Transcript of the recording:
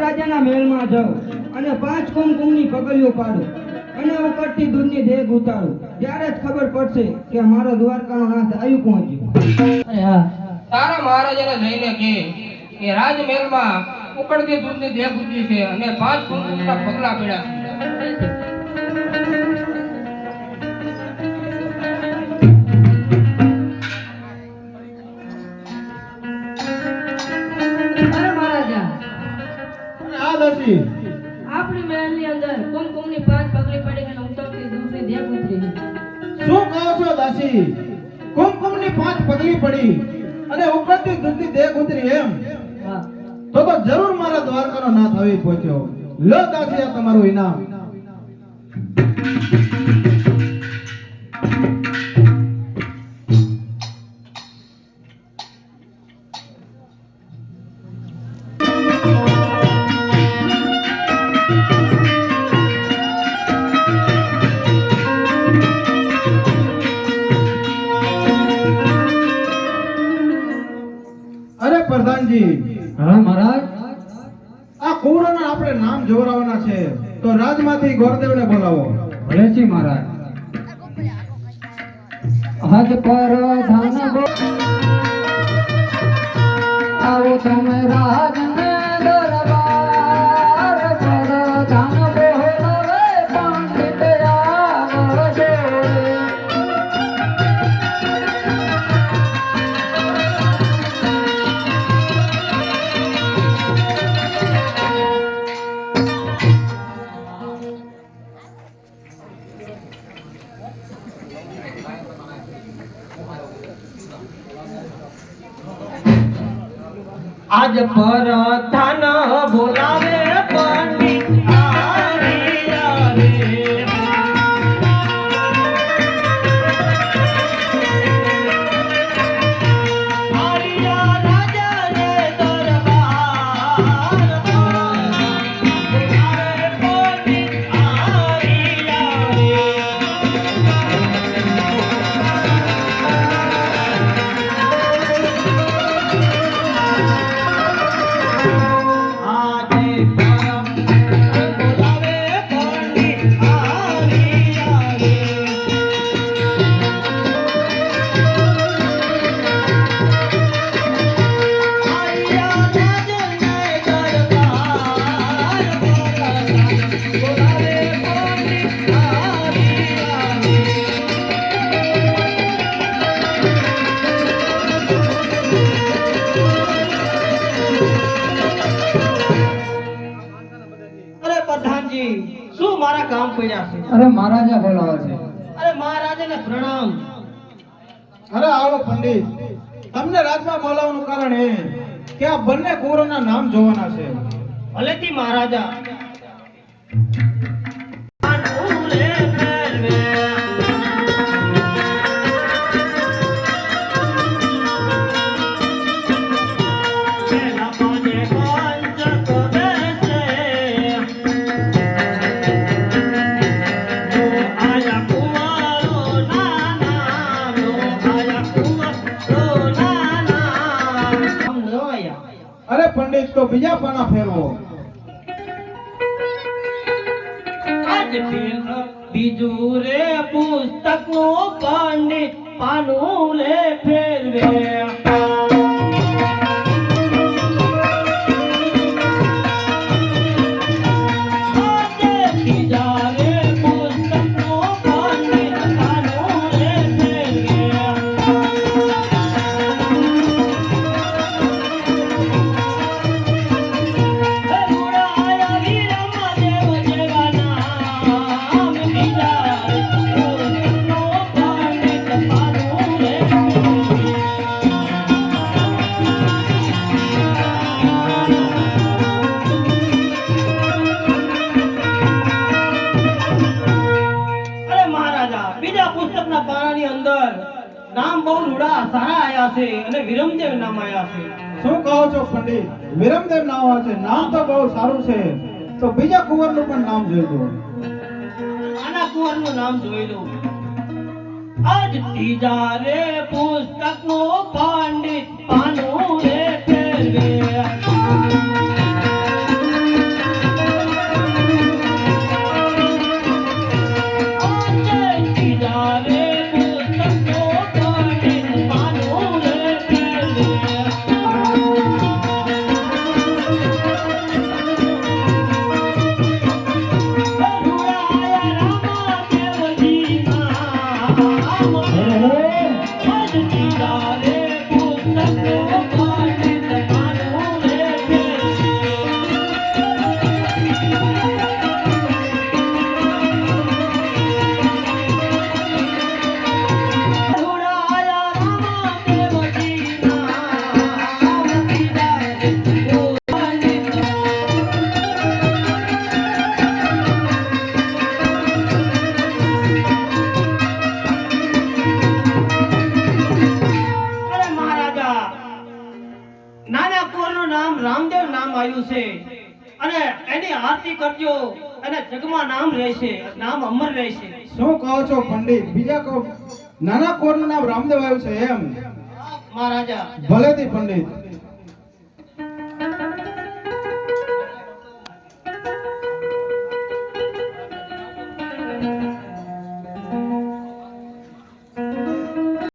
રાજાના મહેલમાં જાઉં અને 5 કુમકુમની પગલીઓ પાડું અને ઉકળતી દૂધની દેગ ઉતારું, ત્યારે જ ખબર પડશે કે મારો દ્વારકાનો નાથ આવ્યું પહોંચ્યું. તારા મહારાજાને જઈને કે રાજમહેલમાં ઉકળતી દૂધની દેગ ઉતરી છે અને 5 કુમકુમના પગલા પડ્યા છે. આપણી મહેલની અંદર કુમકુમની 5 પગલી પડી અને ઉતરતી દૂધની દેગ ઉતરી. શું કહો છો દાસી? કુમકુમની 5 પગલી પડી અને ઉકળતી દૂધની દેગ ઉતરી એમ? હા. તો જરૂર મારા દ્વારકાનો નાથ આવી પહોંચ્યો. લો દાસી, આ તમારું ઇનામ. પ્રધાનજી, હા મહારાજ, આ કુંવરોના આપણે નામ જોવરાવવાના છે, તો રાજમાંથી ગોરદેવને બોલાવો. ભલે છે મહારાજ. હજ પર ધન આવો તમે રાજને દરબાર પર ધન બોલાવે પંડિત આવજો. આજ પર ધન બોલાવે પંડિત આવ્યા રે. આવ્યા રાજાને દરબાર બોલાવે પંડિત આવ્યા રે. શું મારા કામ પડ્યા છે? અરે મહારાજા બોલાવે છે. અરે મહારાજાને પ્રણામ. અરે આવો પંડિત, તમને રાજમાં બોલાવવાનું કારણ એ કે આ બંને કુંવરોના નામ જોવાના છે. ભલેથી મહારાજા. અરે પંડિત, તો બીજા પાના ફેરવો. બીજું રે પુસ્તક નું પંડિત પાનું લે ફેરવે. નામ બહુ રૂડા સારા આયા છે અને વિરમદેવ નામ આયા છે. શું કહો છો પંડિત? વિરમદેવ નામ આવે છે. નામ તો બહુ સારું છે, તો બીજા કુંવરનું પણ નામ જોઈ લો. આના કુંવરનું નામ જોઈ લો. આજ ત્રીજા રે પુસ્તક નો પંડિત પાનું રે ફેરવે. નાના કુંવરનું નામ રામદેવ નામ આવ્યું છે અને એની આરતી કરજો અને જગમાં નામ રહેશે, નામ અમર રહેશે. શું કહો છો પંડિત? બીજા કહો, નાના કોરનું નામ રામદેવ આવ્યું છે એમ? મહારાજા ભલેથી પંડિત.